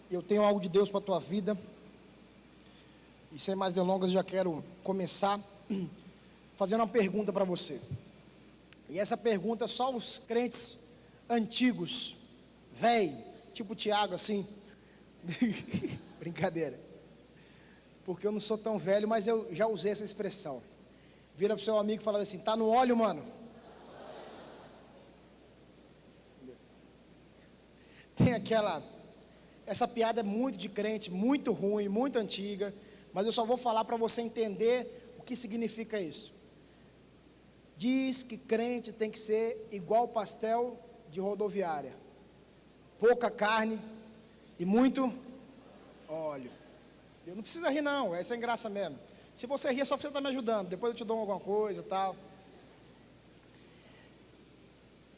Eu tenho algo de Deus para a tua vida. E sem mais delongas, já quero começar fazendo uma pergunta para você. E essa pergunta só os crentes antigos, velho, tipo Tiago assim. Brincadeira. Porque eu não sou tão velho, mas eu já usei essa expressão. Vira para o seu amigo e fala assim: tá no óleo, mano? Tem essa piada é muito de crente, muito ruim, muito antiga, mas eu só vou falar para você entender o que significa isso. Diz que crente tem que ser igual pastel de rodoviária, pouca carne e muito óleo. Eu não precisa rir não, é sem graça mesmo. Se você rir é só porque você está me ajudando, depois eu te dou alguma coisa e tal.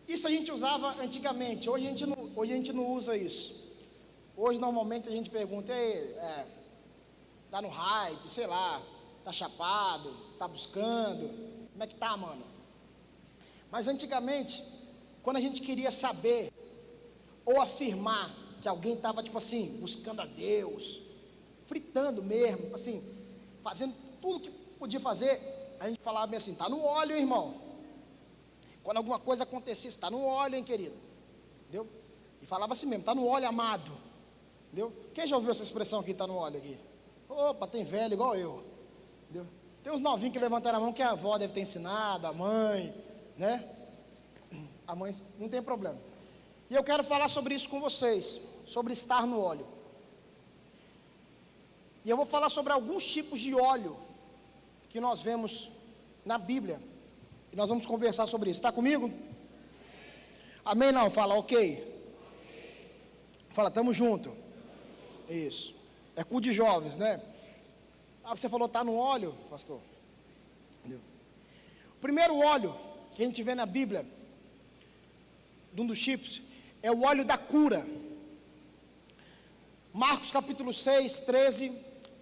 Isso a gente usava antigamente, hoje a gente não usa isso. Hoje normalmente a gente pergunta: tá no hype, sei lá, tá chapado, tá buscando, como é que tá, mano? Mas antigamente, quando a gente queria saber ou afirmar que alguém estava tipo assim, buscando a Deus, fritando mesmo, assim, fazendo tudo que podia fazer, a gente falava bem assim: tá no óleo, hein, irmão. Quando alguma coisa acontecesse, tá no óleo, hein, querido, entendeu? E falava assim mesmo: tá no óleo, amado, entendeu? Quem já ouviu essa expressão aqui, tá no óleo aqui? Opa, tem velho igual eu, entendeu? Tem uns novinhos que levantaram a mão que a avó deve ter ensinado, a mãe, né? A mãe, não tem problema. E eu quero falar sobre isso com vocês, sobre estar no óleo. E eu vou falar sobre alguns tipos de óleo que nós vemos na Bíblia. E nós vamos conversar sobre isso. Está comigo? Amém não? Fala ok. Fala, tamo junto. Isso. É cu de jovens, né? Você falou, tá no óleo, pastor. Entendeu? O primeiro óleo que a gente vê na Bíblia, de um dos tipos, é o óleo da cura. Marcos capítulo 6, 13,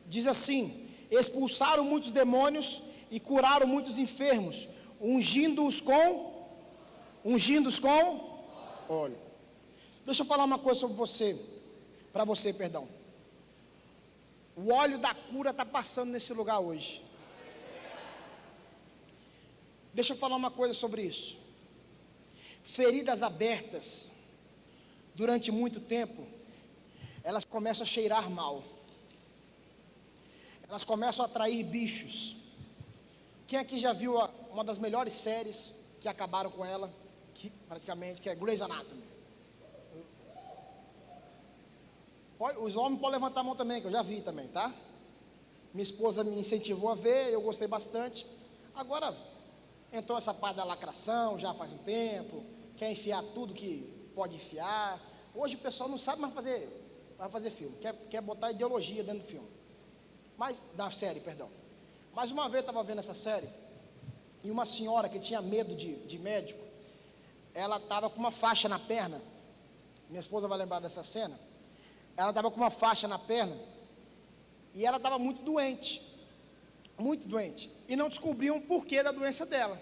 diz assim: expulsaram muitos demônios e curaram muitos enfermos, ungindo-os com óleo. Deixa eu falar uma coisa sobre você, para você, perdão. O óleo da cura está passando nesse lugar hoje. Deixa eu falar uma coisa sobre isso. Feridas abertas, durante muito tempo, elas começam a cheirar mal. Elas começam a atrair bichos. Quem aqui já viu uma das melhores séries que acabaram com ela, que é Grey's Anatomy? Os homens podem levantar a mão também, que eu já vi também, tá? Minha esposa me incentivou a ver, eu gostei bastante. Agora, entrou essa parte da lacração, já faz um tempo, quer enfiar tudo que pode enfiar. Hoje o pessoal não sabe mais fazer filme, quer botar ideologia dentro do filme. Da série, perdão. Mas uma vez eu estava vendo essa série, e uma senhora que tinha medo de médico, ela estava com uma faixa na perna. Minha esposa vai lembrar dessa cena. Ela estava com uma faixa na perna, e ela estava muito doente, e não descobriam o porquê da doença dela.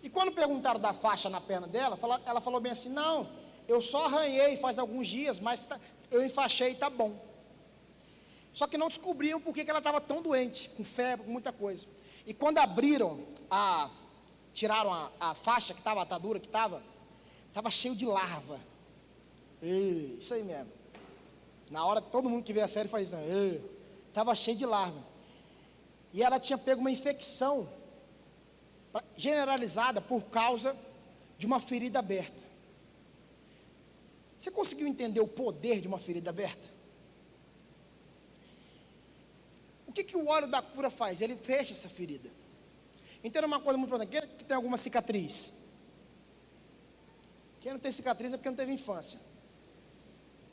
E quando perguntaram da faixa na perna dela, ela falou bem assim: não, eu só arranhei faz alguns dias, mas eu enfaixei e está bom. Só que não descobriam por que ela estava tão doente, com febre, com muita coisa. E quando tiraram a faixa que estava, a atadura que estava cheio de larva. Isso aí mesmo. Na hora, todo mundo que vê a série faz isso. Estava cheio de larva. E ela tinha pego uma infecção generalizada por causa de uma ferida aberta. Você conseguiu entender o poder de uma ferida aberta? O que o óleo da cura faz? Ele fecha essa ferida. Entenda uma coisa muito importante: quem que tem alguma cicatriz? Quem não tem cicatriz é porque não teve infância.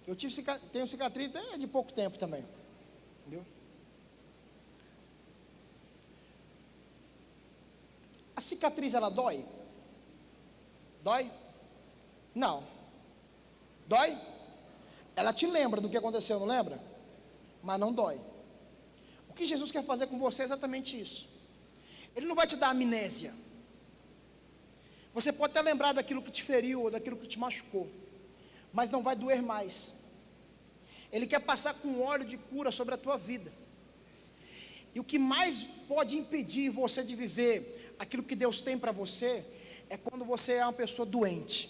Eu tenho cicatriz até de pouco tempo também, entendeu? A cicatriz, ela dói? Dói? Não. Dói? Ela te lembra do que aconteceu, não lembra? Mas não dói. O que Jesus quer fazer com você é exatamente isso. Ele não vai te dar amnésia, Você pode até lembrar daquilo que te feriu, ou daquilo que te machucou, mas não vai doer mais. Ele quer passar com óleo de cura sobre a tua vida. E o que mais pode impedir você de viver aquilo que Deus tem para você, é quando você é uma pessoa doente.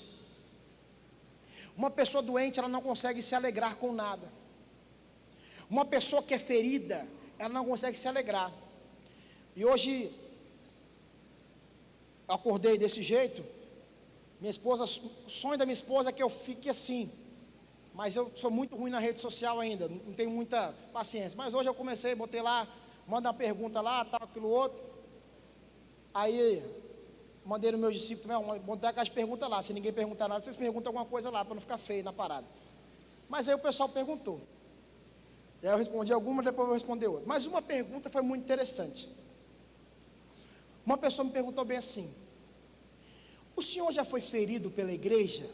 Uma pessoa doente, ela não consegue se alegrar com nada. Uma pessoa que é ferida, ela não consegue se alegrar. E hoje, eu acordei desse jeito. Minha esposa, o sonho da minha esposa é que eu fique assim. Mas eu sou muito ruim na rede social ainda, não tenho muita paciência. Mas hoje eu comecei, botei lá, manda uma pergunta lá, tal, aquilo outro. Aí, mandei no meu discípulo também, botei a caixa de pergunta lá. Se ninguém perguntar nada, vocês perguntam alguma coisa lá, para não ficar feio na parada. Mas aí o pessoal perguntou. E aí eu respondi alguma, depois eu vou responder outra. Mas uma pergunta foi muito interessante. Uma pessoa me perguntou bem assim: o senhor já foi ferido pela igreja?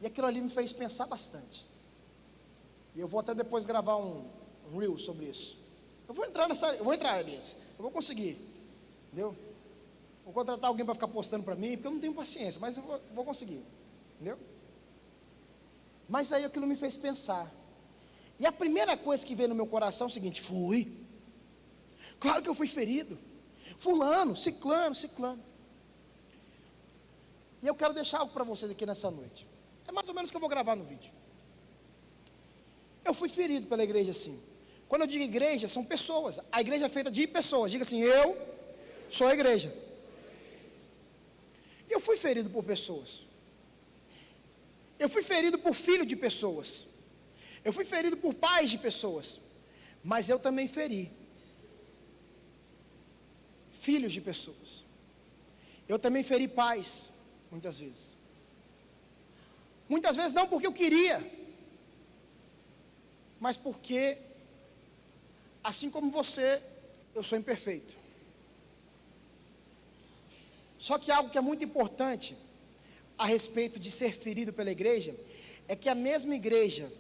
E aquilo ali me fez pensar bastante. E eu vou até depois gravar um reel sobre isso. Eu vou entrar, Elias. Eu vou conseguir. Entendeu? Vou contratar alguém para ficar postando para mim, porque eu não tenho paciência, mas eu vou conseguir. Entendeu? Mas aí aquilo me fez pensar. E a primeira coisa que veio no meu coração é o seguinte: claro que eu fui ferido. Fulano, ciclano. E eu quero deixar algo para vocês aqui nessa noite. É mais ou menos o que eu vou gravar no vídeo. Eu fui ferido pela igreja, sim. Quando eu digo igreja, são pessoas. A igreja é feita de pessoas. Diga assim: eu sou a igreja. E eu fui ferido por pessoas. Eu fui ferido por filhos de pessoas. Eu fui ferido por pais de pessoas. Mas eu também feri filhos de pessoas. Eu também feri pais, muitas vezes. Muitas vezes não porque eu queria, mas porque, assim como você, eu sou imperfeito. Só que algo que é muito importante a respeito de ser ferido pela igreja, é que a mesma igreja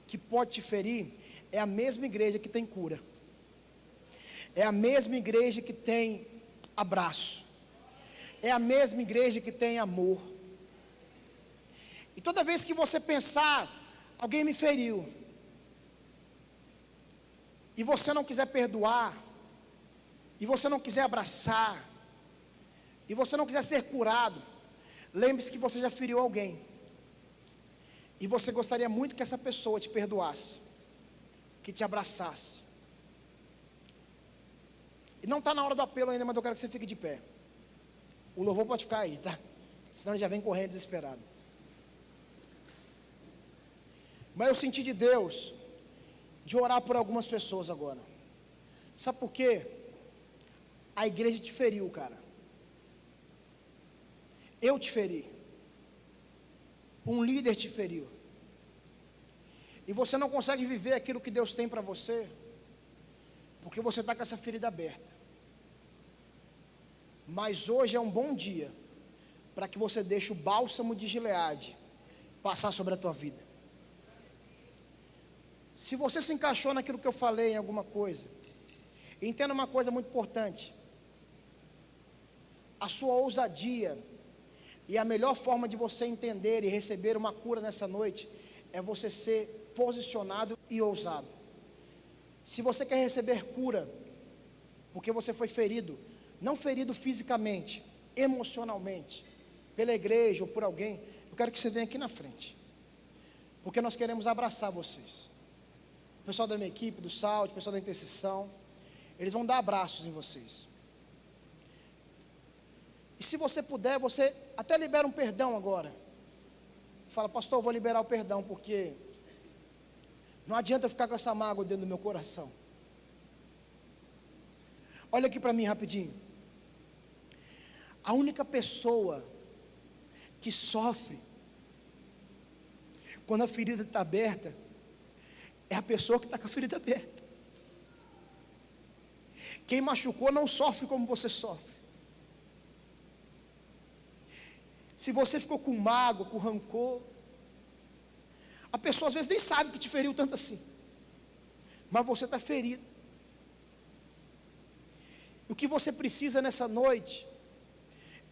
que pode te ferir, é a mesma igreja que tem cura. É a mesma igreja que tem abraço. É a mesma igreja que tem amor. E toda vez que você pensar, alguém me feriu, e você não quiser perdoar, e você não quiser abraçar, e você não quiser ser curado, lembre-se que você já feriu alguém, e você gostaria muito que essa pessoa te perdoasse, que te abraçasse. E não está na hora do apelo ainda, mas eu quero que você fique de pé. O louvor pode ficar aí, tá? Senão ele já vem correndo desesperado. Mas eu senti de Deus de orar por algumas pessoas agora. Sabe por quê? A igreja te feriu, cara. Eu te feri. Um líder te feriu. E você não consegue viver aquilo que Deus tem para você, porque você está com essa ferida aberta. Mas hoje é um bom dia para que você deixe o bálsamo de Gileade passar sobre a tua vida. Se você se encaixou naquilo que eu falei em alguma coisa, entenda uma coisa muito importante: a sua ousadia e a melhor forma de você entender e receber uma cura nessa noite é você ser posicionado e ousado. Se você quer receber cura, porque você foi ferido, não ferido fisicamente, emocionalmente, pela igreja ou por alguém, eu quero que você venha aqui na frente, porque nós queremos abraçar vocês. O pessoal da minha equipe, do Salt, o pessoal da intercessão, eles vão dar abraços em vocês. E se você puder, você até libera um perdão agora. Fala: pastor, eu vou liberar o perdão, porque não adianta eu ficar com essa mágoa dentro do meu coração. Olha aqui para mim rapidinho. A única pessoa que sofre quando a ferida está aberta é a pessoa que está com a ferida aberta. Quem machucou não sofre como você sofre. Se você ficou com mágoa, com rancor, a pessoa às vezes nem sabe que te feriu tanto assim, mas você está ferido. O que você precisa nessa noite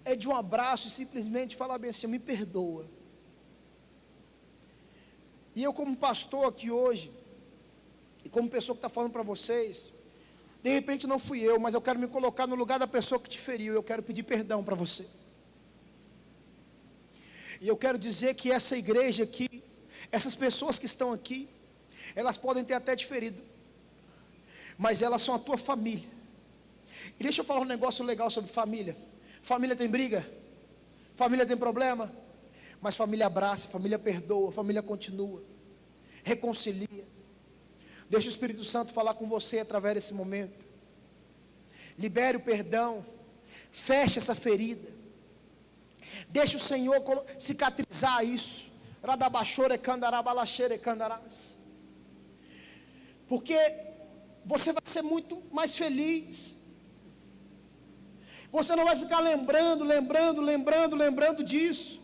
é de um abraço e simplesmente falar bem assim: me perdoa. E eu, como pastor aqui hoje, e como pessoa que está falando para vocês, de repente não fui eu, mas eu quero me colocar no lugar da pessoa que te feriu. Eu quero pedir perdão para você. E eu quero dizer que essa igreja aqui, essas pessoas que estão aqui, elas podem ter até te ferido, mas elas são a tua família. E deixa eu falar um negócio legal sobre família. Família tem briga, família tem problema, mas família abraça, família perdoa, família continua, reconcilia. Deixa o Espírito Santo falar com você através desse momento. Libere o perdão, feche essa ferida, deixa o Senhor cicatrizar isso. Porque você vai ser muito mais feliz. Você não vai ficar lembrando disso.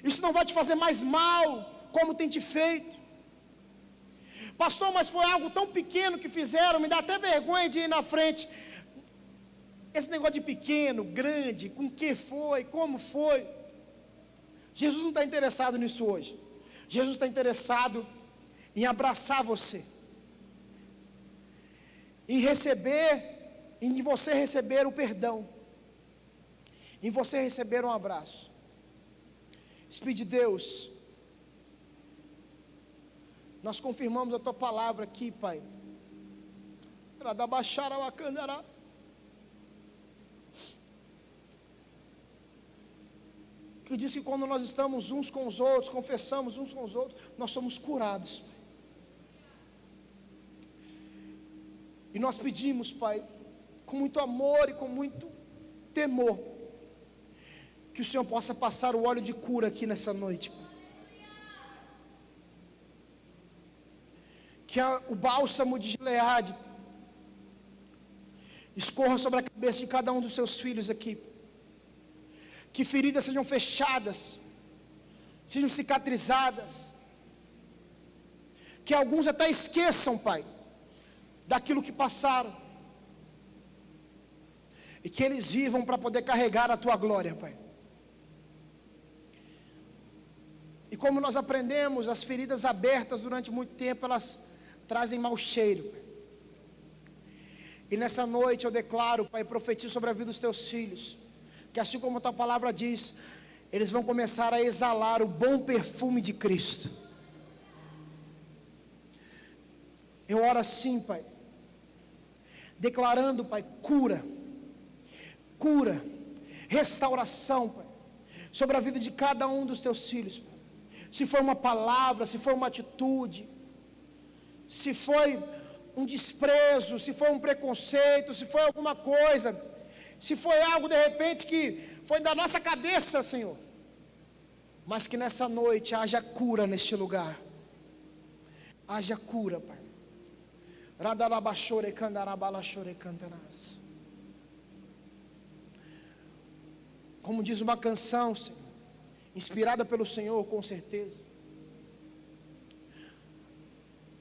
Isso não vai te fazer mais mal, como tem te feito. Pastor, mas foi algo tão pequeno que fizeram, me dá até vergonha de ir na frente. Esse negócio de pequeno, grande, com que foi, como foi. Jesus não está interessado nisso hoje. Jesus está interessado em abraçar você, em você receber o perdão, em você receber um abraço. Espírito de Deus, nós confirmamos a tua palavra aqui, Pai, para dar baixar ao acandará. Que diz que quando nós estamos uns com os outros, confessamos uns com os outros, nós somos curados, Pai. E nós pedimos, Pai, com muito amor e com muito temor, que o Senhor possa passar o óleo de cura aqui nessa noite, Pai. Que o bálsamo de Gileade escorra sobre a cabeça de cada um dos seus filhos aqui. Que feridas sejam fechadas, sejam cicatrizadas, que alguns até esqueçam, Pai, daquilo que passaram, e que eles vivam para poder carregar a tua glória, Pai. E como nós aprendemos, as feridas abertas durante muito tempo, elas trazem mau cheiro, Pai. E nessa noite eu declaro, Pai, profetizo sobre a vida dos teus filhos, que assim como a tua palavra diz, eles vão começar a exalar o bom perfume de Cristo. Eu oro assim, Pai, declarando, Pai, cura, restauração, Pai, sobre a vida de cada um dos teus filhos, Pai. Se foi uma palavra, se foi uma atitude, se foi um desprezo, se foi um preconceito, se foi alguma coisa, se foi algo de repente que foi da nossa cabeça, Senhor, mas que nessa noite haja cura neste lugar, haja cura, Pai. Como diz uma canção, Senhor, inspirada pelo Senhor, com certeza,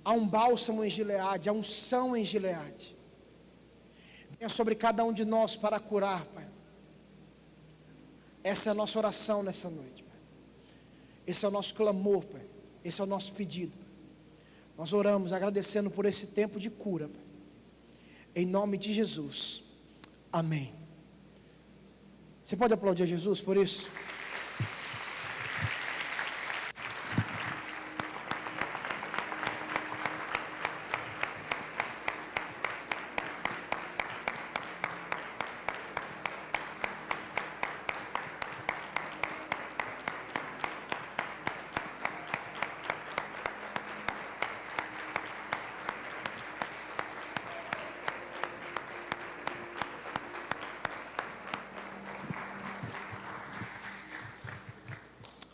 há um bálsamo em Gileade, há unção em Gileade. Venha sobre cada um de nós para curar, Pai. Essa é a nossa oração nessa noite, Pai. Esse é o nosso clamor, Pai. Esse é o nosso pedido, Pai. Nós oramos agradecendo por esse tempo de cura, Pai. Em nome de Jesus, amém. Você pode aplaudir a Jesus por isso?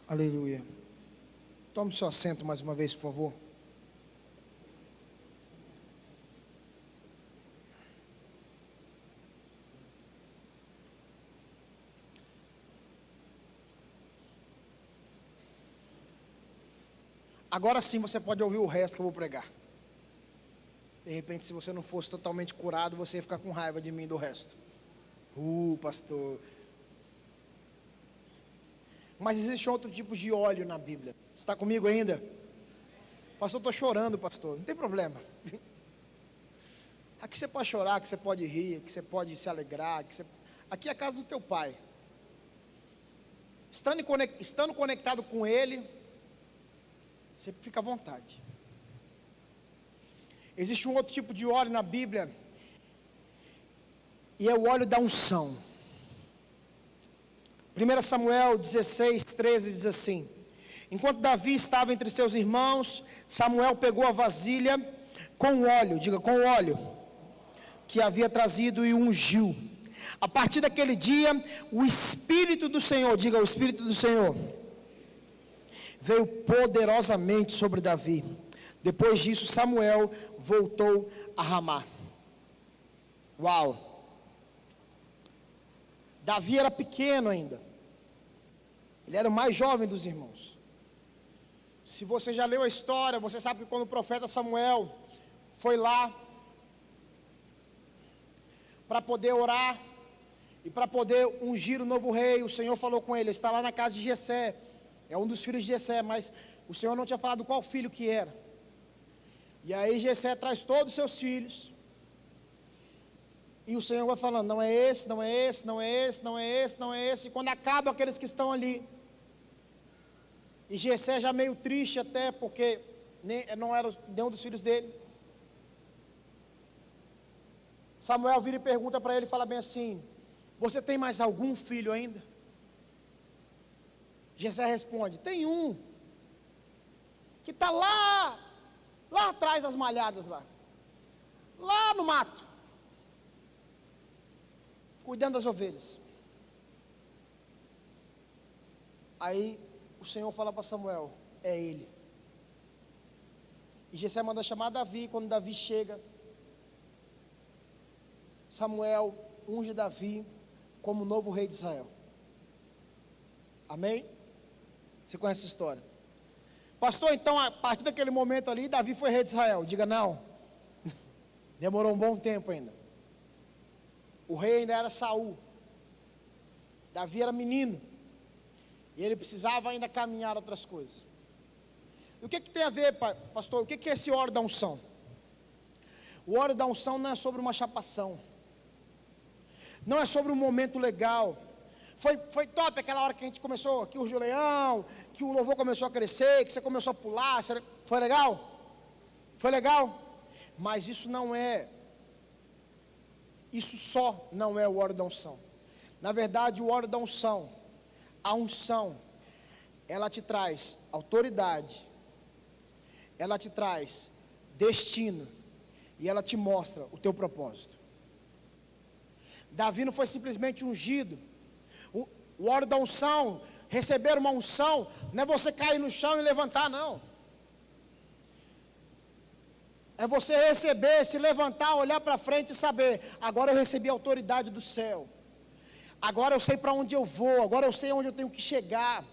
Aleluia. Tome seu assento mais uma vez, por favor. Agora sim você pode ouvir o resto que eu vou pregar. De repente, se você não fosse totalmente curado, você ia ficar com raiva de mim e do resto. Pastor. Mas existe outro tipo de óleo na Bíblia. Você está comigo ainda? Pastor, estou chorando, pastor. Não tem problema. Aqui você pode chorar, aqui você pode rir, aqui você pode se alegrar. Aqui é a casa do teu pai. Estando conectado com Ele, você fica à vontade. Existe um outro tipo de óleo na Bíblia, e é o óleo da unção. 1 Samuel 16, 13 diz assim: enquanto Davi estava entre seus irmãos, Samuel pegou a vasilha com óleo, diga com óleo, que havia trazido e ungiu. A partir daquele dia, o Espírito do Senhor, diga o Espírito do Senhor, veio poderosamente sobre Davi. Depois disso, Samuel voltou a Ramá. Uau! Davi era pequeno ainda. Ele era o mais jovem dos irmãos. Se você já leu a história, você sabe que quando o profeta Samuel foi lá para poder orar e para poder ungir o novo rei, o Senhor falou com ele. Está lá na casa de Jessé, é um dos filhos de Jessé, mas o Senhor não tinha falado qual filho que era. E aí Jessé traz todos os seus filhos, e o Senhor vai falando, não é esse, não é esse, não é esse, não é esse, não é esse. E quando acabam aqueles que estão ali, e Jessé já meio triste até, porque não era nenhum dos filhos dele, Samuel vira e pergunta para ele, fala bem assim: você tem mais algum filho ainda? Jessé responde: tem um, que está lá atrás das malhadas lá no mato, cuidando das ovelhas. Aí o Senhor fala para Samuel: é ele. E Jessé manda chamar Davi. Quando Davi chega, Samuel unge Davi como novo rei de Israel. Amém? Você conhece essa história? Pastor, então a partir daquele momento ali, Davi foi rei de Israel. Diga não. Demorou um bom tempo ainda. O rei ainda era Saul. Davi era menino. E ele precisava ainda caminhar outras coisas. E o que tem a ver, pastor? O que é esse óleo da unção? O óleo da unção não é sobre uma chapação. Não é sobre um momento legal. Foi top aquela hora que a gente começou, que urgiu o leão, que o louvor começou a crescer, que você começou a pular. Foi legal? Foi legal? Mas isso só não é o óleo da unção. Na verdade, o óleo da unção, a unção, ela te traz autoridade, ela te traz destino, e ela te mostra o teu propósito. Davi não foi simplesmente ungido. O óleo da unção, receber uma unção, não é você cair no chão e levantar, não. É você receber, se levantar, olhar para frente e saber: agora eu recebi a autoridade do céu. Agora eu sei para onde eu vou, agora eu sei onde eu tenho que chegar.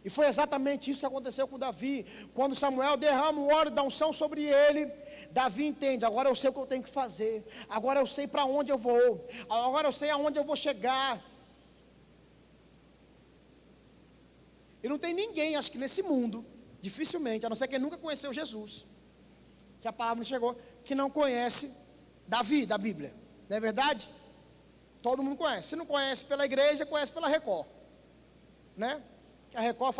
E foi exatamente isso que aconteceu com Davi. Quando Samuel derrama o óleo da unção sobre ele, Davi entende: agora eu sei o que eu tenho que fazer, agora eu sei para onde eu vou, agora eu sei aonde eu vou chegar. E não tem ninguém, acho que nesse mundo, dificilmente, a não ser quem nunca conheceu Jesus, que a palavra não chegou, que não conhece Davi da Bíblia. Não é verdade? Todo mundo conhece. Se não conhece pela igreja, conhece pela Record, né? Que a Record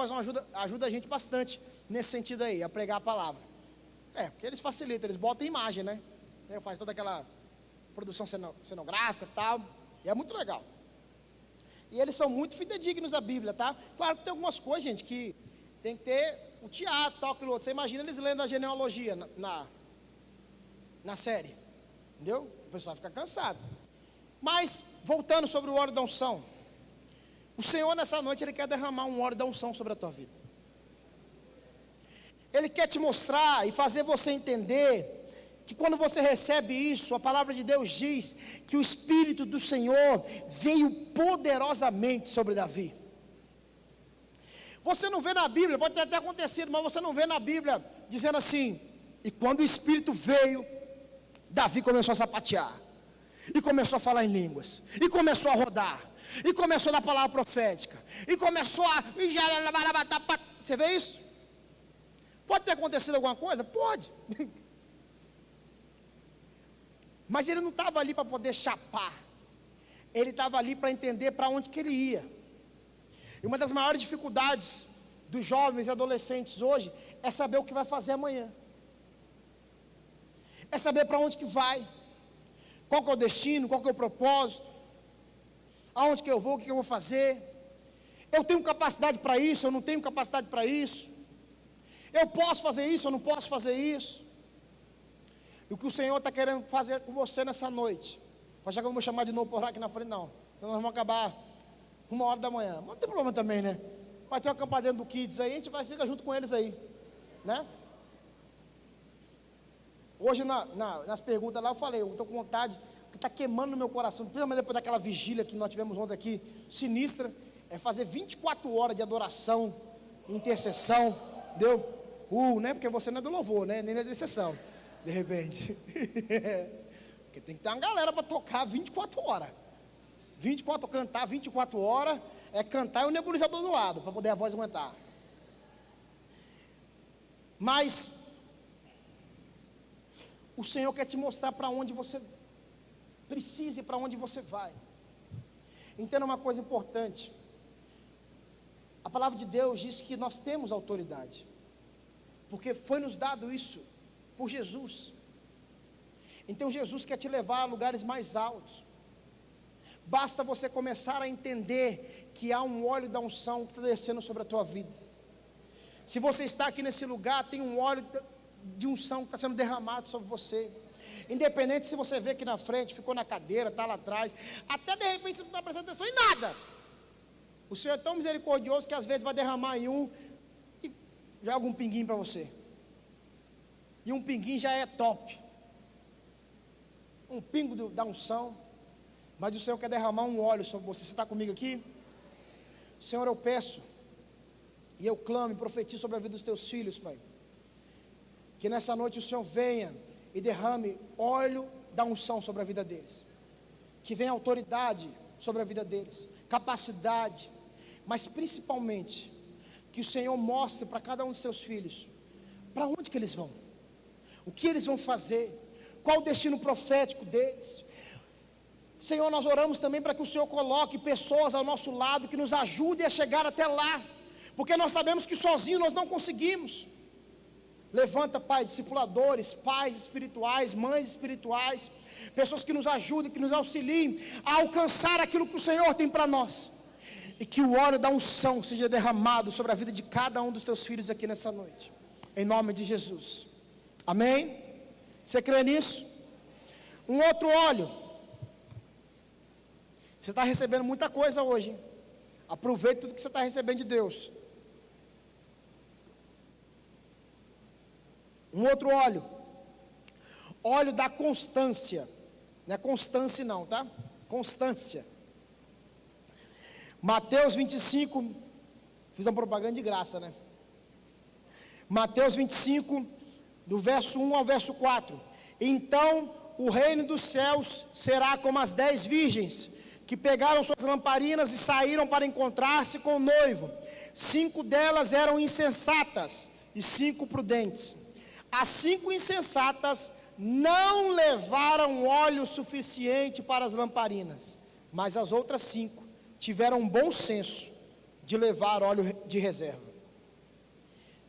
ajuda a gente bastante nesse sentido aí, a pregar a palavra. Porque eles facilitam, eles botam imagem, né? Faz toda aquela produção cenográfica e tal, e é muito legal. E eles são muito fidedignos à Bíblia, tá? Claro que tem algumas coisas, gente, que tem que ter o teatro, tal, aquilo outro. Você imagina eles lendo a genealogia na série, entendeu? O pessoal fica cansado. Mas, voltando sobre o óleo da unção, o Senhor nessa noite, Ele quer derramar um óleo da unção sobre a tua vida. Ele quer te mostrar e fazer você entender que quando você recebe isso, a palavra de Deus diz que o Espírito do Senhor veio poderosamente sobre Davi. Você não vê na Bíblia, pode ter até acontecido, mas você não vê na Bíblia dizendo assim: e quando o Espírito veio Davi começou a sapatear, e começou a falar em línguas, e começou a rodar, e começou a dar palavra profética, e começou a... Você vê isso? Pode ter acontecido alguma coisa? Pode. Mas ele não estava ali para poder chapar, ele estava ali para entender para onde que ele ia. E uma das maiores dificuldades dos jovens e adolescentes hoje é saber o que vai fazer amanhã, é saber para onde que vai, qual que é o destino, qual que é o propósito, aonde que eu vou, o que eu vou fazer, eu tenho capacidade para isso, eu não tenho capacidade para isso, eu posso fazer isso, eu não posso fazer isso. E o que o Senhor está querendo fazer com você nessa noite, já que eu não vou chamar de novo por aqui na frente não, então nós vamos acabar 1h da manhã, mas não tem problema também, né? Vai ter uma acampar dentro do Kids aí, a gente vai ficar junto com eles aí, né? Hoje nas perguntas lá eu falei, eu estou com vontade, que está queimando no meu coração, principalmente depois daquela vigília que nós tivemos ontem aqui, sinistra, é fazer 24 horas de adoração, intercessão, entendeu? Né? Porque você não é do louvor, né? Nem é da intercessão, de repente. Porque tem que ter uma galera para tocar 24 horas. 24, cantar 24 horas, é cantar e o nebulizador do lado, para poder a voz aguentar. Mas o Senhor quer te mostrar para onde você precisa e para onde você vai. Entenda uma coisa importante. A palavra de Deus diz que nós temos autoridade, porque foi nos dado isso por Jesus. Então Jesus quer te levar a lugares mais altos. Basta você começar a entender que há um óleo da unção que está descendo sobre a tua vida. Se você está aqui nesse lugar, tem um óleo de unção que está sendo derramado sobre você. Independente se você vê aqui na frente, ficou na cadeira, está lá atrás, até de repente você não está prestando atenção em nada. O Senhor é tão misericordioso que às vezes vai derramar em um e joga um pinguinho para você. E um pinguinho já é top. Um pingo da unção. Mas o Senhor quer derramar um óleo sobre você. Você está comigo aqui? Senhor, eu peço e eu clamo e profetizo sobre a vida dos teus filhos, Pai, que nessa noite o Senhor venha e derrame óleo da unção sobre a vida deles, que venha autoridade sobre a vida deles, capacidade, mas principalmente que o Senhor mostre para cada um dos seus filhos para onde que eles vão, o que eles vão fazer, qual o destino profético deles. Senhor, nós oramos também para que o Senhor coloque pessoas ao nosso lado que nos ajudem a chegar até lá, porque nós sabemos que sozinhos nós não conseguimos. Levanta, Pai, discipuladores, pais espirituais, mães espirituais, pessoas que nos ajudem, que nos auxiliem a alcançar aquilo que o Senhor tem para nós, e que o óleo da unção seja derramado sobre a vida de cada um dos teus filhos aqui nessa noite, em nome de Jesus, amém? Você crê nisso? Um outro óleo. Você está recebendo muita coisa hoje, hein? Aproveite tudo que você está recebendo de Deus. Um outro óleo, óleo da constância, não é constância não, tá? Constância. Mateus 25, fiz uma propaganda de graça, né? Mateus 25, do verso 1 ao verso 4. Então o reino dos céus será como as 10 virgens, que pegaram suas lamparinas e saíram para encontrar-se com o noivo. 5 delas eram insensatas e 5 prudentes. As 5 insensatas não levaram óleo suficiente para as lamparinas, mas as outras 5 tiveram um bom senso de levar óleo de reserva.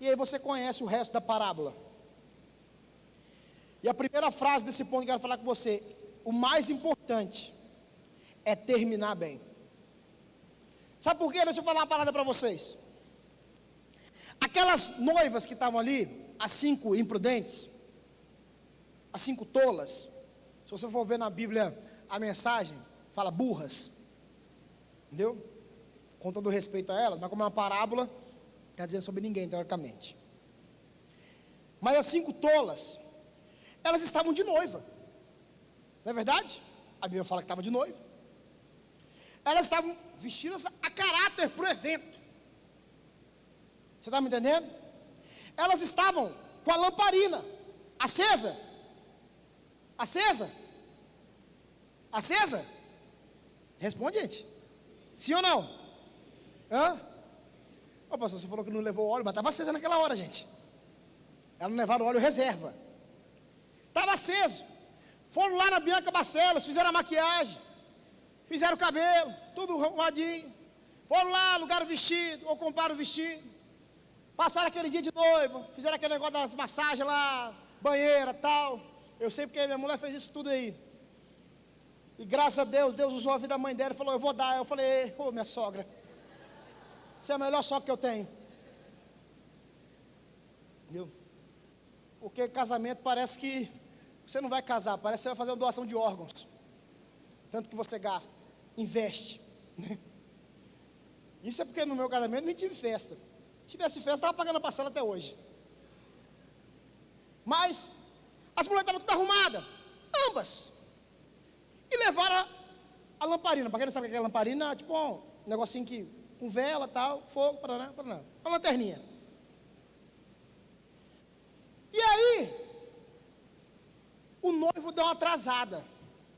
E aí você conhece o resto da parábola. E a primeira frase desse ponto que eu quero falar com você, o mais importante é terminar bem. Sabe por quê? Deixa eu falar uma parada para vocês. Aquelas noivas que estavam ali, as 5 imprudentes, as 5 tolas, se você for ver na Bíblia a mensagem, fala burras, entendeu? Com todo respeito a elas, mas como é uma parábola, está dizendo sobre ninguém, teoricamente. Mas as 5 tolas, elas estavam de noiva, não é verdade? A Bíblia fala que estava de noiva. Elas estavam vestidas a caráter para o evento. Você está me entendendo? Elas estavam com a lamparina acesa. Acesa? Acesa? Responde, gente. Sim ou não? Hã? Ô, pastor, você falou que não levou óleo, mas estava acesa naquela hora, gente. Ela não levaram óleo reserva. Estava aceso. Foram lá na Bianca Barcelos, fizeram a maquiagem, fizeram o cabelo, tudo arrumadinho. Foram lá, alugaram o vestido, ou compraram o vestido. Passaram aquele dia de noiva, fizeram aquele negócio das massagens lá, banheira e tal. Eu sei porque minha mulher fez isso tudo aí. E graças a Deus, Deus usou a vida da mãe dela e falou, eu vou dar. Eu falei, ô minha sogra, você é a melhor sogra que eu tenho. Entendeu? Porque casamento parece que você não vai casar, parece que você vai fazer uma doação de órgãos. Tanto que você gasta, investe. Isso é porque no meu casamento nem tive festa. Se tivesse festa, estava pagando a parcela até hoje. Mas as mulheres estavam tudo arrumadas, ambas. E levaram a lamparina. Para quem não sabe o que é lamparina, tipo um negocinho que, com vela, tal, fogo, paraná. Uma lanterninha. E aí, o noivo deu uma atrasada.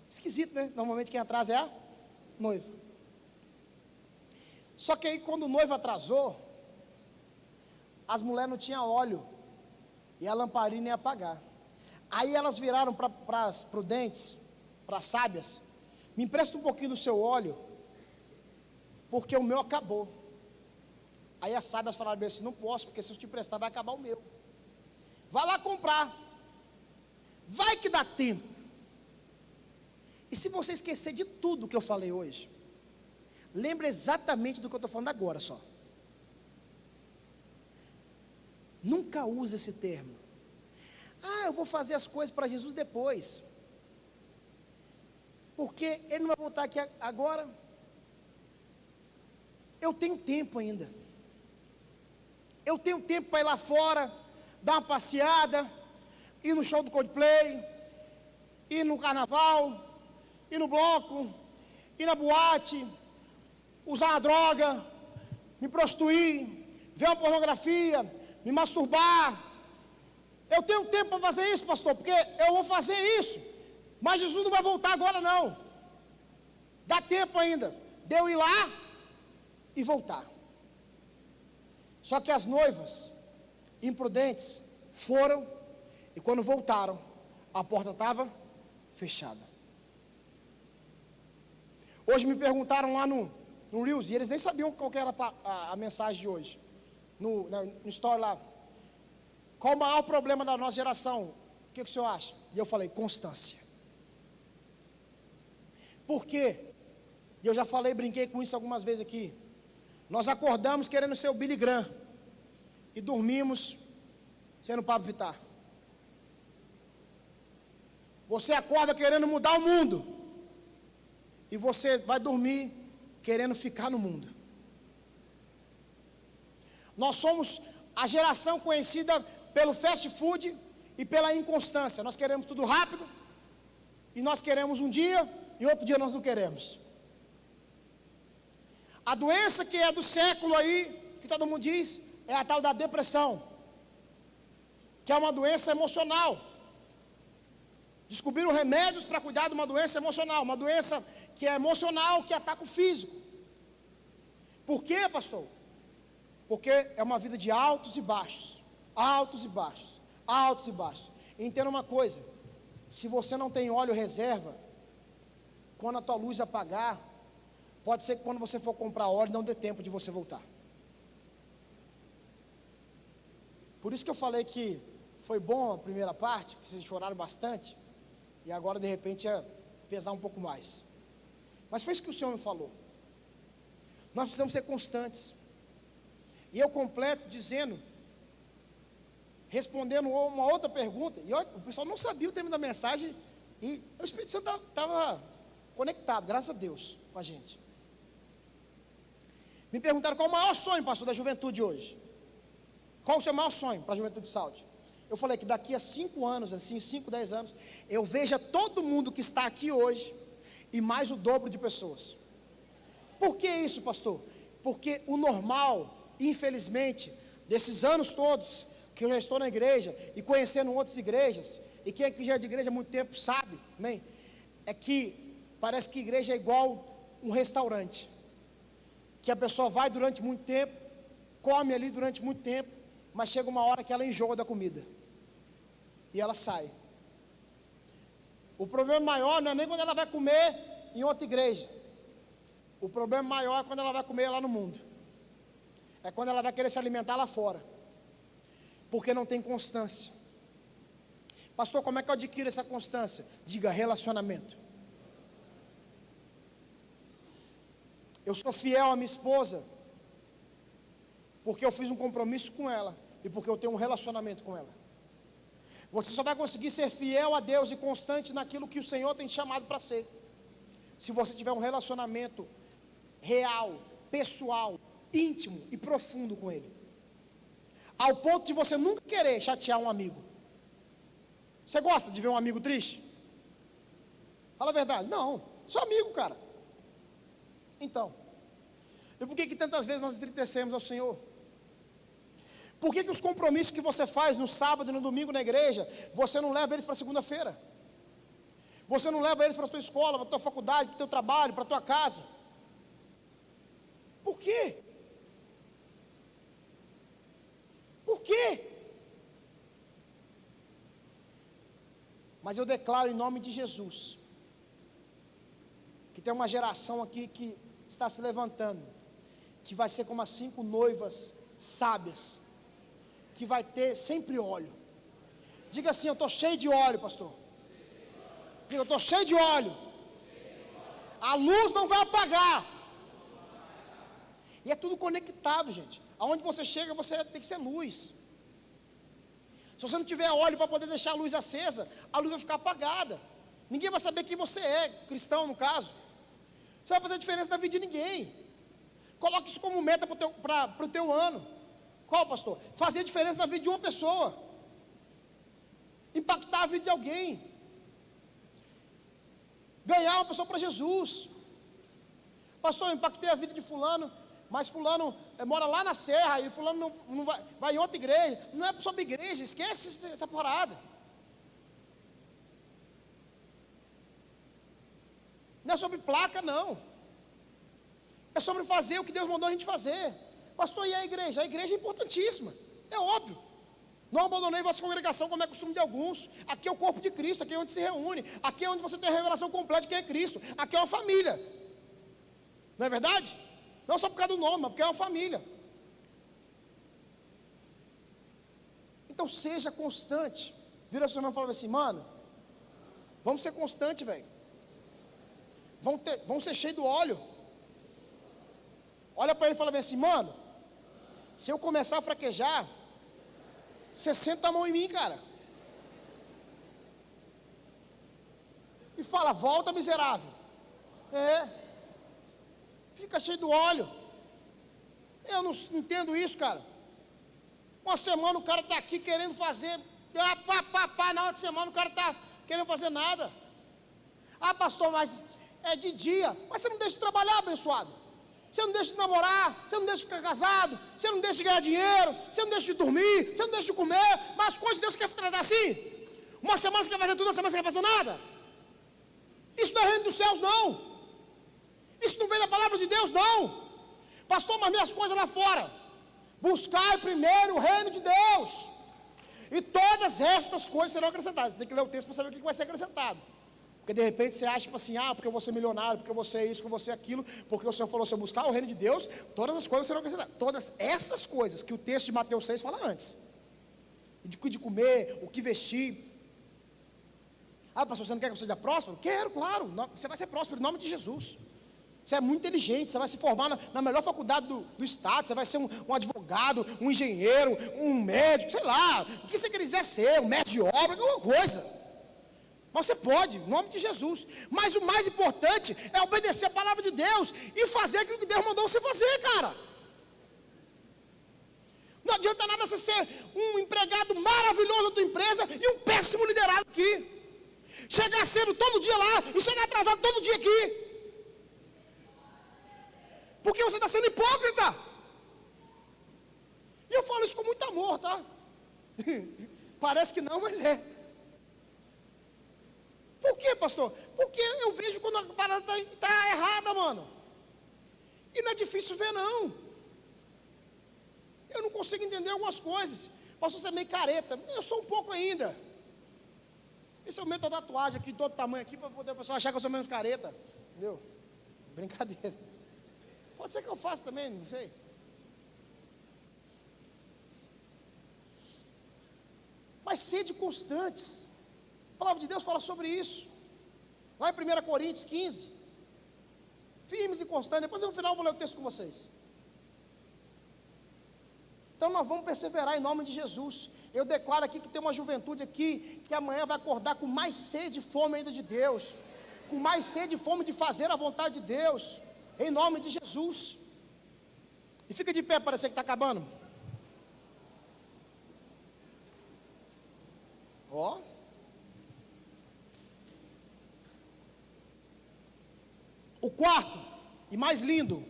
Esquisito, né? Normalmente quem atrasa é a noiva. Só que aí, quando o noivo atrasou, as mulheres não tinham óleo. E a lamparina ia apagar. Aí elas viraram para as prudentes, para as sábias, me empresta um pouquinho do seu óleo, porque o meu acabou. Aí as sábias falaram bem assim, não posso, porque se eu te emprestar vai acabar o meu. Vai lá comprar. Vai que dá tempo. E se você esquecer de tudo que eu falei hoje, lembre exatamente do que eu estou falando agora só. Nunca use esse termo. Eu vou fazer as coisas para Jesus depois. Porque Ele não vai voltar aqui agora. Eu tenho tempo ainda. Eu tenho tempo para ir lá fora, dar uma passeada, ir no show do Coldplay, ir no carnaval, ir no bloco, ir na boate, usar uma droga, me prostituir, ver uma pornografia, me masturbar. Eu tenho tempo para fazer isso, pastor, porque eu vou fazer isso. Mas Jesus não vai voltar agora não. Dá tempo ainda de eu ir lá e voltar. Só que as noivas imprudentes foram, e quando voltaram, a porta estava fechada. Hoje me perguntaram lá no Reels, e eles nem sabiam qual que era a mensagem de hoje. No story lá. Qual o maior problema da nossa geração? O que o senhor acha? E eu falei, constância. Por quê? E eu já falei, brinquei com isso algumas vezes aqui. Nós acordamos querendo ser o Billy Graham e dormimos sendo o Pablo Vittar. Você acorda querendo mudar o mundo e você vai dormir querendo ficar no mundo. Nós somos a geração conhecida pelo fast food e pela inconstância. Nós queremos tudo rápido e nós queremos um dia e outro dia nós não queremos. A doença que é do século aí, que todo mundo diz, é a tal da depressão, que é uma doença emocional. Descobriram remédios para cuidar de uma doença emocional, uma doença que é emocional, que ataca o físico. Por quê, pastor? Porque é uma vida de altos e baixos, altos e baixos, altos e baixos. E entenda uma coisa, se você não tem óleo reserva, quando a tua luz apagar, pode ser que quando você for comprar óleo, não dê tempo de você voltar. Por isso que eu falei que foi bom a primeira parte, que vocês choraram bastante, e agora de repente ia pesar um pouco mais. Mas foi isso que o Senhor me falou. Nós precisamos ser constantes. E eu completo dizendo, respondendo uma outra pergunta, e olha, o pessoal não sabia o tema da mensagem, e o Espírito Santo estava conectado, graças a Deus, com a gente. Me perguntaram qual o maior sonho, pastor, da juventude hoje. Qual o seu maior sonho para a juventude de Saúde? Eu falei que daqui a 5 anos, assim, 5, 10 anos, eu veja todo mundo que está aqui hoje, e mais o dobro de pessoas. Por que isso, pastor? Porque o normal, infelizmente, desses anos todos, que eu já estou na igreja, e conhecendo outras igrejas, e quem aqui já é de igreja há muito tempo sabe, amém? É que parece que igreja é igual um restaurante, que a pessoa vai durante muito tempo, come ali durante muito tempo, mas chega uma hora que ela enjoa da comida, e ela sai. O problema maior não é nem quando ela vai comer em outra igreja, o problema maior é quando ela vai comer lá no mundo, é quando ela vai querer se alimentar lá fora, porque não tem constância. Pastor, como é que eu adquiro essa constância? Diga: relacionamento. Eu sou fiel à minha esposa porque eu fiz um compromisso com ela e porque eu tenho um relacionamento com ela. Você só vai conseguir ser fiel a Deus e constante naquilo que o Senhor tem te chamado para ser, se você tiver um relacionamento real, pessoal, íntimo e profundo com Ele, ao ponto de você nunca querer chatear um amigo. Você gosta de ver um amigo triste? Fala a verdade. Não, sou amigo, cara. Então, e por que tantas vezes nós entristecemos ao Senhor? Por que os compromissos que você faz no sábado e no domingo na igreja, você não leva eles para segunda-feira? Você não leva eles para a tua escola, para a tua faculdade, para o teu trabalho, para a tua casa? Por quê? Por quê? Mas eu declaro em nome de Jesus, que tem uma geração aqui que está se levantando, que vai ser como as 5 noivas sábias, que vai ter sempre óleo. Diga assim: eu estou cheio de óleo, pastor. Diga: eu estou cheio de óleo. A luz não vai apagar. E é tudo conectado, gente. Aonde você chega, você tem que ser luz. Se você não tiver óleo para poder deixar a luz acesa, a luz vai ficar apagada. Ninguém vai saber quem você é, cristão no caso. Você vai fazer diferença na vida de ninguém. Coloque isso como meta para o teu ano. Qual, pastor? Fazer diferença na vida de uma pessoa. Impactar a vida de alguém. Ganhar uma pessoa para Jesus. Pastor, eu impactei a vida de fulano, mas fulano mora lá na serra, e fulano não vai em outra igreja. Não é sobre igreja, esquece essa parada. Não é sobre placa, não. É sobre fazer o que Deus mandou a gente fazer. Pastor, e a igreja? A igreja é importantíssima, é óbvio. Não abandonei vossa congregação, como é costume de alguns. Aqui é o corpo de Cristo, aqui é onde se reúne, aqui é onde você tem a revelação completa de quem é Cristo. Aqui é uma família, não é verdade? Não só por causa do nome, mas porque é uma família. Então seja constante. Vira para o seu irmão e fala assim: mano, vamos ser constante, velho. Vamos ser cheios do óleo. Olha para ele e fala bem assim: mano, se eu começar a fraquejar, você senta a mão em mim, cara. E fala: volta, miserável. Fica cheio do óleo. Eu não entendo isso, cara. Uma semana o cara está aqui querendo fazer, na outra semana o cara está querendo fazer nada. Ah, pastor, mas é de dia. Mas você não deixa de trabalhar, abençoado. Você não deixa de namorar, você não deixa de ficar casado, você não deixa de ganhar dinheiro, você não deixa de dormir, você não deixa de comer. Mas as coisas de Deus você quer tratar assim? Uma semana você quer fazer tudo, uma semana você quer fazer nada? Isso não é reino dos céus, não. Isso não vem da palavra de Deus, não. Pastor, mas minhas coisas lá fora. Buscai primeiro o reino de Deus, e todas estas coisas serão acrescentadas. Você tem que ler o texto para saber o que vai ser acrescentado. Porque de repente você acha, tipo assim: porque eu vou ser milionário, porque eu vou ser isso, porque eu vou ser aquilo, porque o Senhor falou: se eu buscar o reino de Deus, todas as coisas serão acrescentadas. Todas estas coisas que o texto de Mateus 6 fala antes. De comer, o que vestir. Pastor, você não quer que eu seja próspero? Quero, claro. Você vai ser próspero em nome de Jesus. Você é muito inteligente, você vai se formar na melhor faculdade do estado, você vai ser um advogado, um engenheiro, um médico, sei lá, o que você quiser ser, um mestre de obra, alguma coisa. Mas você pode, em nome de Jesus. Mas o mais importante é obedecer a palavra de Deus e fazer aquilo que Deus mandou você fazer, cara. Não adianta nada você ser um empregado maravilhoso da tua empresa e um péssimo liderado aqui. Chegar cedo todo dia lá e chegar atrasado todo dia aqui. Porque você está sendo hipócrita. E eu falo isso com muito amor, tá? Parece que não, mas é. pastor? Porque eu vejo quando a parada está errada, mano. E não é difícil ver, não. Eu não consigo entender algumas coisas. Pastor, você é meio careta. Eu sou um pouco ainda. Esse é o meu tatuagem aqui, todo tamanho aqui, para poder a pessoa achar que eu sou menos careta. Entendeu? Brincadeira. Pode ser que eu faça também, não sei. Mas sede constantes. A palavra de Deus fala sobre isso. Lá em 1 Coríntios 15. Firmes e constantes. Depois no final eu vou ler o texto com vocês. Então nós vamos perseverar em nome de Jesus. Eu declaro aqui que tem uma juventude aqui que amanhã vai acordar com mais sede e fome ainda de Deus. Com mais sede e fome de fazer a vontade de Deus. Em nome de Jesus. E fica de pé, parece que está acabando. Ó. O quarto e mais lindo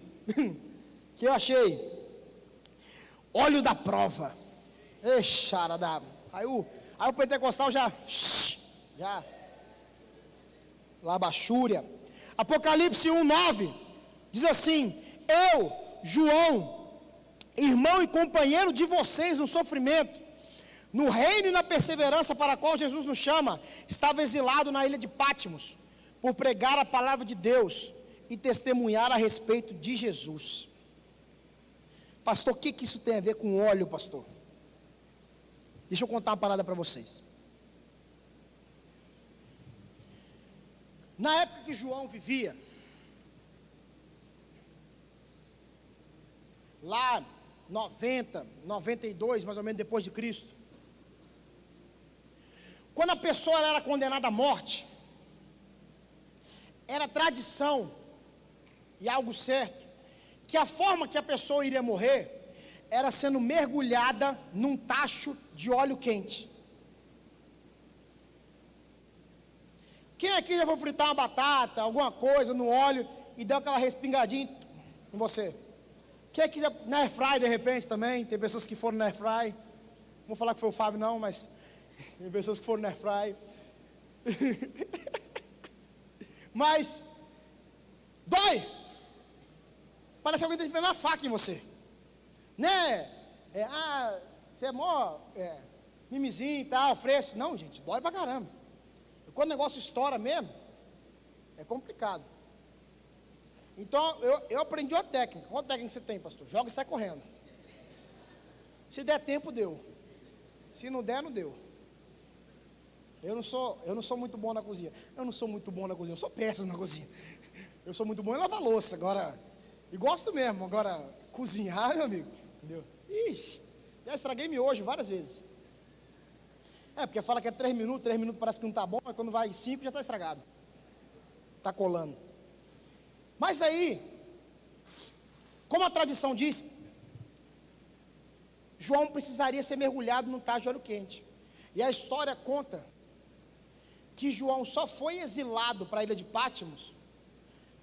que eu achei. Óleo da prova. Exarada. Aí o pentecostal já labachúria. Apocalipse 1:9 diz assim: eu, João, irmão e companheiro de vocês no sofrimento, no reino e na perseverança para a qual Jesus nos chama, estava exilado na ilha de Patmos, por pregar a palavra de Deus e testemunhar a respeito de Jesus. Pastor, o que isso tem a ver com óleo, pastor? Deixa eu contar uma parada para vocês. Na época que João vivia, lá 90, 92, mais ou menos depois de Cristo, quando a pessoa era condenada à morte, era tradição e algo certo, que a forma que a pessoa iria morrer era sendo mergulhada num tacho de óleo quente. Quem aqui já foi fritar uma batata, alguma coisa no óleo e deu aquela respingadinha em você? Quem aqui já na airfry de repente também? Tem pessoas que foram na airfry. Não vou falar que foi o Fábio não, mas tem pessoas que foram na airfry. Mas dói. Parece que alguém está enfiando uma faca em você. Né? Você é mó mimizinho e tal, fresco. Não, gente, dói pra caramba. E quando o negócio estoura mesmo, é complicado. Então, eu aprendi uma técnica. Qual técnica você tem, pastor? Joga e sai correndo. Se der tempo, deu. Se não der, não deu. Eu não sou muito bom na cozinha. Eu sou péssimo na cozinha. Eu sou muito bom em lavar louça. Agora, e gosto mesmo. Agora, cozinhar, meu amigo. Entendeu? Ixi, já estraguei miojo várias vezes. Porque fala que é 3 minutos parece que não está bom, mas quando vai 5 já está estragado. Está colando. Mas aí, como a tradição diz, João precisaria ser mergulhado num tacho de óleo quente. E a história conta que João só foi exilado para a ilha de Patmos,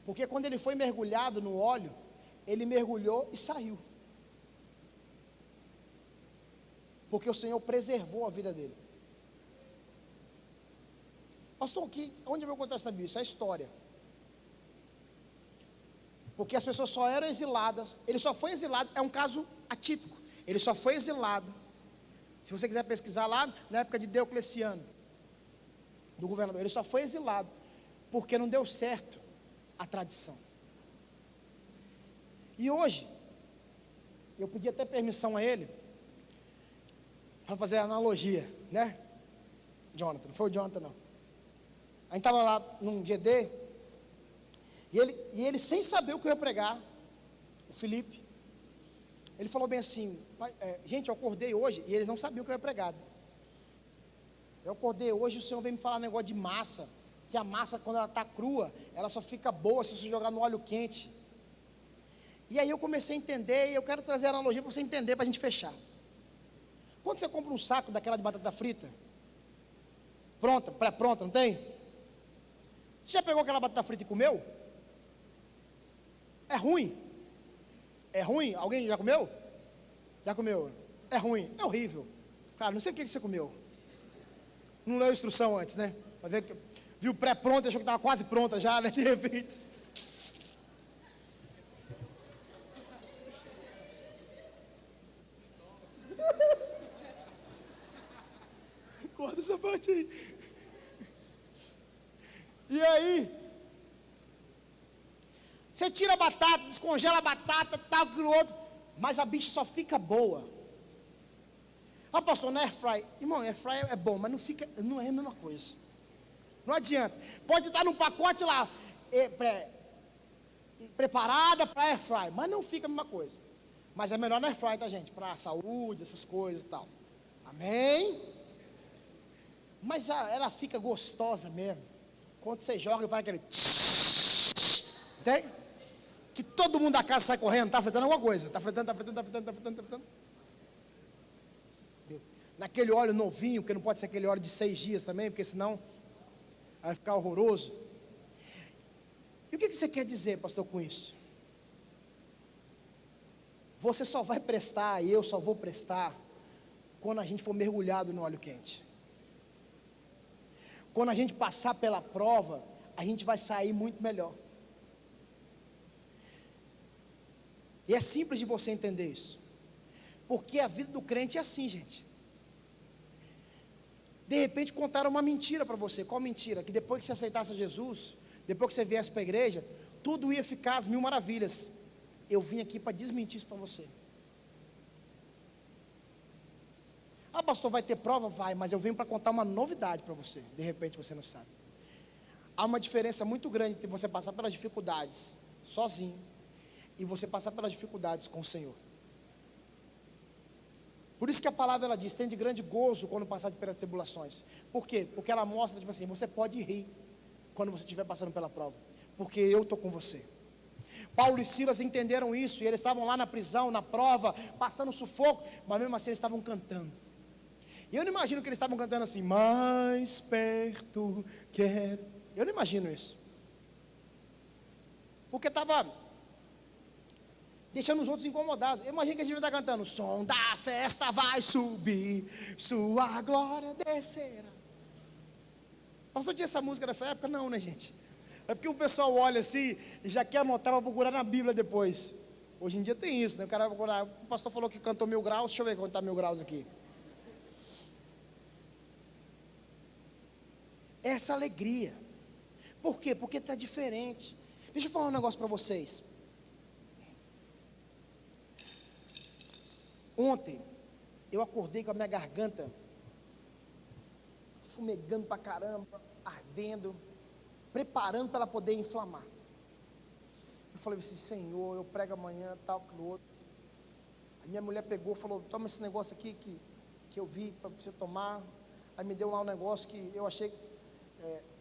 porque quando ele foi mergulhado no óleo, ele mergulhou e saiu. Porque o Senhor preservou a vida dele. Pastor, onde eu vou contar essa Bíblia? Isso é a história. Porque as pessoas só eram exiladas. Ele só foi exilado, é um caso atípico. Ele só foi exilado. Se você quiser pesquisar lá, na época de Diocleciano, do governador, ele só foi exilado porque não deu certo a tradição. E hoje, eu pedi até permissão a ele para fazer a analogia, né? Jonathan, não foi o Jonathan não. A gente estava lá num GD, e ele sem saber o que eu ia pregar, o Felipe, ele falou bem assim, gente, eu acordei hoje, e eles não sabiam o que eu ia pregar. Eu acordei hoje, o Senhor veio me falar um negócio de massa, que a massa quando ela está crua, ela só fica boa se você jogar no óleo quente. E aí eu comecei a entender, e eu quero trazer a analogia para você entender, para a gente fechar. Quando você compra um saco daquela de batata frita, pronta, pré-pronta, não tem? Você já pegou aquela batata frita e comeu? É ruim. É ruim? Alguém já comeu? Já comeu? É ruim, é horrível. Cara, não sei o que você comeu. Não leu a instrução antes, né? viu pré-pronta, achou que estava quase pronta já, né? De repente. Corta essa parte aí. E aí, você tira a batata, descongela a batata, tal, aquilo outro, mas a bicha só fica boa. Ah, pastor, não é airfry. Irmão, airfry é bom, mas não é a mesma coisa. Não adianta. Pode estar num pacote lá, preparada para airfry, mas não fica a mesma coisa. Mas é melhor na airfry, tá, gente? Para a saúde, essas coisas e tal. Amém? Mas ela fica gostosa mesmo. Quando você joga, vai aquele... Entende? Que todo mundo da casa sai correndo, está fritando alguma coisa. Está fritando. Naquele óleo novinho, porque não pode ser aquele óleo de 6 dias também, porque senão vai ficar horroroso. E o que você quer dizer, pastor, com isso? Você só vai prestar, e eu só vou prestar, quando a gente for mergulhado no óleo quente. Quando a gente passar pela prova, a gente vai sair muito melhor. E é simples de você entender isso. Porque a vida do crente é assim, gente. De repente contaram uma mentira para você. Qual mentira? Que depois que você aceitasse Jesus, depois que você viesse para a igreja, tudo ia ficar às mil maravilhas. Eu vim aqui para desmentir isso para você. Ah, pastor, vai ter prova? Vai, mas eu venho para contar uma novidade para você. De repente você não sabe. Há uma diferença muito grande entre você passar pelas dificuldades sozinho e você passar pelas dificuldades com o Senhor. Por isso que a palavra ela diz, tem de grande gozo quando passar pelas tribulações. Por quê? Porque ela mostra, tipo assim, você pode rir quando você estiver passando pela prova, porque eu estou com você. Paulo e Silas entenderam isso, e eles estavam lá na prisão, na prova, passando sufoco, mas mesmo assim eles estavam cantando. E eu não imagino que eles estavam cantando assim, mais perto quero. Eu não imagino isso. Porque estava deixando os outros incomodados. Eu imagino que a gente vai estar cantando, o som da festa vai subir, sua glória descerá. Pastor, tinha essa música nessa época? Não, né, gente? É porque o pessoal olha assim e já quer anotar para procurar na Bíblia depois. Hoje em dia tem isso, né? O cara vai procurar, o pastor falou que cantou 1000 graus, deixa eu ver quanto está 1000 graus aqui. Essa alegria. Por quê? Porque está diferente. Deixa eu falar um negócio para vocês. Ontem, eu acordei com a minha garganta fumegando pra caramba, ardendo, preparando para ela poder inflamar. Eu falei assim, Senhor, eu prego amanhã, tal, aquilo outro. A minha mulher pegou e falou, toma esse negócio aqui que eu vi para você tomar. Aí me deu lá um negócio que eu achei,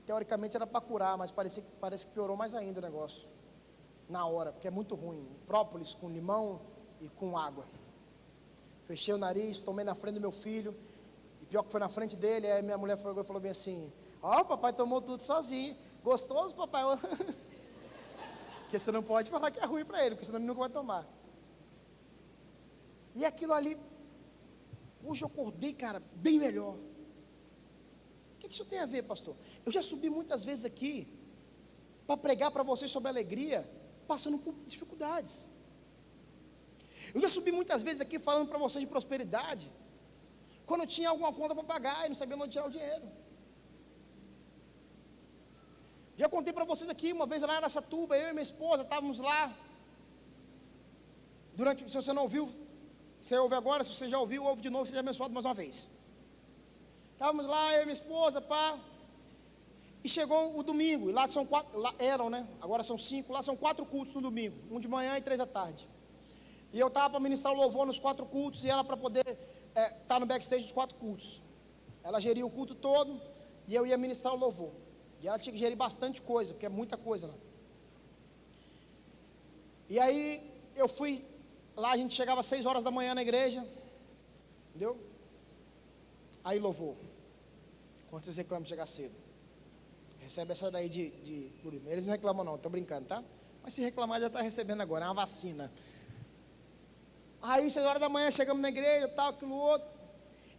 teoricamente era para curar, mas parece que piorou mais ainda o negócio. Na hora, porque é muito ruim. Própolis com limão e com água. Fechei o nariz, tomei na frente do meu filho. E pior que foi na frente dele, aí minha mulher falou bem assim, o papai tomou tudo sozinho. Gostoso, papai? Porque você não pode falar que é ruim para ele, porque senão ele nunca vai tomar. E aquilo ali, hoje eu acordei, cara, bem melhor. O que isso tem a ver, pastor? Eu já subi muitas vezes aqui para pregar para vocês sobre alegria, passando por dificuldades. Eu já subi muitas vezes aqui falando para vocês de prosperidade, quando eu tinha alguma conta para pagar e não sabia onde tirar o dinheiro. Já contei para vocês aqui, uma vez lá em Araçatuba, eu e minha esposa, estávamos lá, se você não ouviu, você ouve agora, se você já ouviu, ouve de novo, seja abençoado mais uma vez. Estávamos lá, eu e minha esposa, pá, e chegou o domingo, e lá são 4, lá eram, né, agora são 5, lá são 4 cultos no domingo, um de manhã e 3 da tarde. E eu estava para ministrar o louvor nos 4 cultos, e ela para poder estar no backstage dos 4 cultos. Ela geria o culto todo, e eu ia ministrar o louvor. E ela tinha que gerir bastante coisa, porque é muita coisa lá. E aí, eu fui, lá a gente chegava às 6 horas da manhã na igreja, entendeu? Aí louvor. Quando vocês reclamam de chegar cedo? Recebe essa daí de eles não reclamam não, estou brincando, tá? Mas se reclamar já está recebendo agora, é uma vacina. Aí 6 horas da manhã chegamos na igreja, tal, aquilo outro.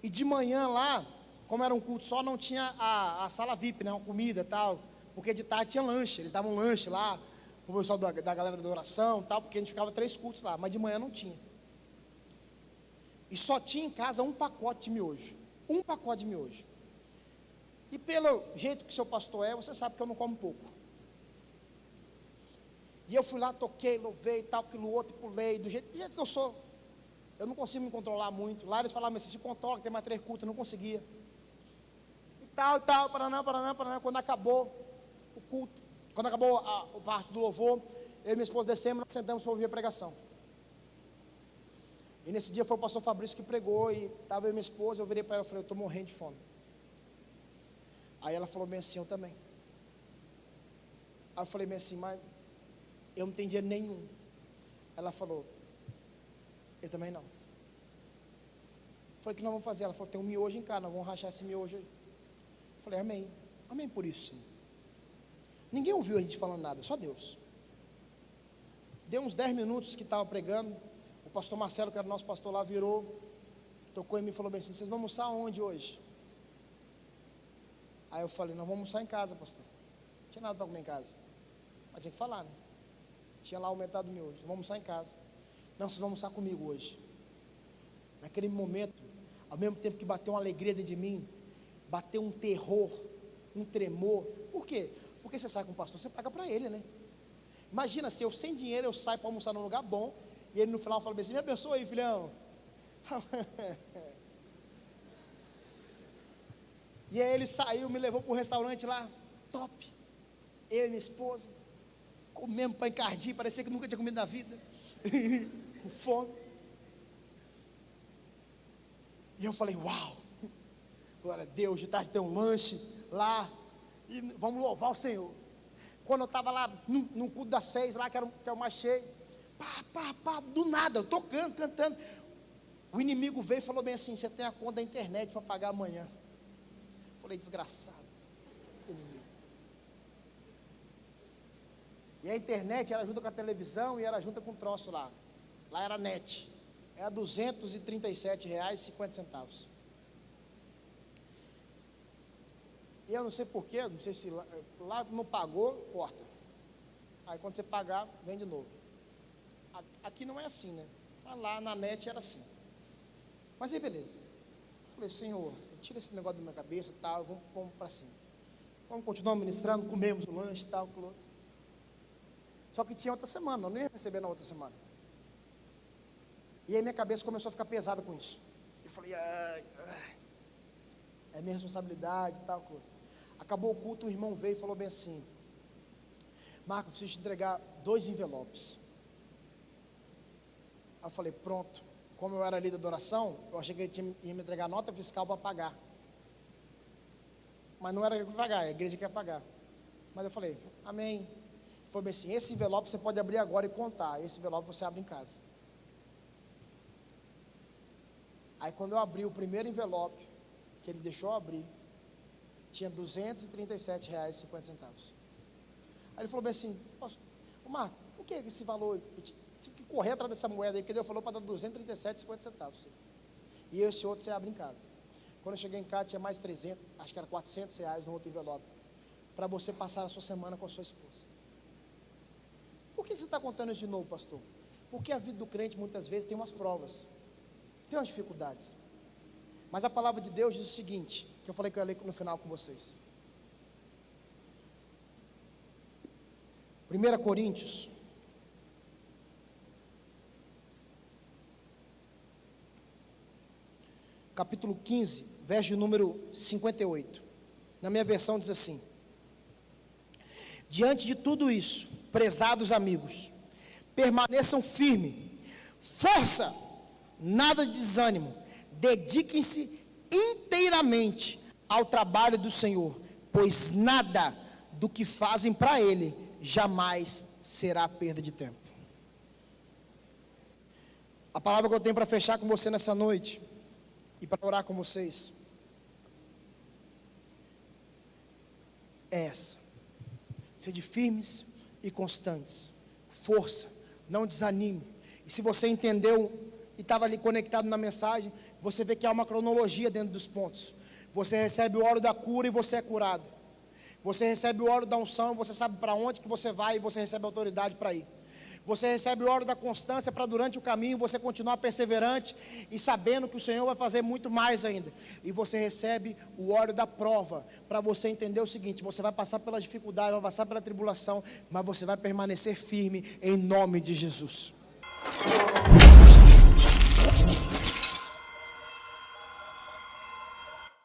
E de manhã lá, como era um culto só, não tinha a sala VIP, né, uma comida e tal, porque de tarde tinha lanche, eles davam lanche lá, o pessoal da galera da oração e tal, porque a gente ficava 3 cultos lá, mas de manhã não tinha. E só tinha em casa um pacote de miojo, E pelo jeito que seu pastor é, você sabe que eu não como pouco. E eu fui lá, toquei, louvei, tal, aquilo outro, pulei, do jeito que eu sou. Eu não consigo me controlar muito. Lá eles falavam assim, se controla, tem mais 3 cultos, eu não conseguia. E tal, paraná. Quando acabou o culto, quando acabou o parte do louvor, eu e minha esposa descemos, nós sentamos para ouvir a pregação. E nesse dia foi o pastor Fabrício que pregou, e estava eu e minha esposa, eu virei para ela e falei, eu estou morrendo de fome. Aí ela falou bem assim, eu também. Aí eu falei bem assim, mas eu não tenho dinheiro nenhum. Ela falou, eu também não. Falei, o que nós vamos fazer? Ela falou, tem um miojo em casa, nós vamos rachar esse miojo aí. Falei, amém. Amém por isso, sim. Ninguém ouviu a gente falando nada, só Deus. Deu uns 10 minutos que estava pregando, o pastor Marcelo, que era o nosso pastor lá, virou, tocou em mim e falou bem assim, vocês vão almoçar onde hoje? Aí eu falei, nós vamos almoçar em casa, pastor. Não tinha nada para comer em casa, mas tinha que falar, né? Tinha lá aumentado o miojo, vamos almoçar em casa. Não, vocês vão almoçar comigo hoje. Naquele momento, ao mesmo tempo que bateu uma alegria dentro de mim, bateu um terror, um tremor. Por quê? Porque você sai com o pastor, você paga para ele, né? Imagina, se eu sem dinheiro, eu saio para almoçar num lugar bom, e ele no final fala assim, me abençoa aí, filhão. E aí ele saiu, me levou para um restaurante lá, top. Eu e minha esposa, comemos pão encardido, parecia que nunca tinha comido na vida. Com fome. E eu falei, uau, glória a Deus, de tarde tem um lanche lá, e vamos louvar o Senhor. Quando eu estava lá no culto das 6, lá que era o mais cheio, do nada, eu tocando, cantando, o inimigo veio e falou bem assim, você tem a conta da internet para pagar amanhã. Eu falei, desgraçado, inimigo. E a internet, ela junta com a televisão e ela junta com um troço lá. Lá era net, era R$ 237,50. E eu não sei porquê, não sei se lá não pagou, corta. Aí quando você pagar, vem de novo. Aqui não é assim, né? Mas lá na net era assim. Mas aí beleza. Eu falei, Senhor, tira esse negócio da minha cabeça e tal, vamos para cima. Vamos continuar ministrando, comemos o lanche e tal, aquilo outro. Só que tinha outra semana, eu não ia receber na outra semana. E aí minha cabeça começou a ficar pesada com isso. Eu falei, é minha responsabilidade e tal, coisa. Acabou o culto, o irmão veio e falou bem assim, Marco, eu preciso te entregar 2 envelopes. Aí eu falei, pronto. Como eu era líder da oração, eu achei que ele ia me entregar nota fiscal para pagar. Mas não era eu que ia pagar, a igreja que ia pagar. Mas eu falei, amém. Ele falou bem assim, esse envelope você pode abrir agora e contar, esse envelope você abre em casa. Aí quando eu abri o primeiro envelope, que ele deixou eu abrir, tinha R$ 237,50. Aí ele falou bem assim, Marco, por que esse valor? Eu tive que correr atrás dessa moeda aí, porque Deus falou para dar 237,50. E esse outro você abre em casa. Quando eu cheguei em casa, tinha mais 300, acho que era R$ 400 no outro envelope, para você passar a sua semana com a sua esposa. Por que você está contando isso de novo, pastor? Porque a vida do crente muitas vezes tem umas provas, tem umas dificuldades. Mas a palavra de Deus diz o seguinte, que eu falei que eu ia ler no final com vocês. 1 Coríntios, capítulo 15, verso de número 58. Na minha versão diz assim: diante de tudo isso, prezados amigos, permaneçam firmes, força, nada de desânimo, dediquem-se inteiramente ao trabalho do Senhor, pois nada do que fazem para Ele jamais será perda de tempo. A palavra que eu tenho para fechar com você nessa noite e para orar com vocês é essa: sede firmes e constantes, força, não desanime. E se você entendeu e estava ali conectado na mensagem, você vê que há uma cronologia dentro dos pontos. Você recebe o óleo da cura e você é curado. Você recebe o óleo da unção e você sabe para onde que você vai e você recebe autoridade para ir. Você recebe o óleo da constância para durante o caminho você continuar perseverante e sabendo que o Senhor vai fazer muito mais ainda. E você recebe o óleo da prova para você entender o seguinte: você vai passar pela dificuldade, vai passar pela tribulação, mas você vai permanecer firme em nome de Jesus.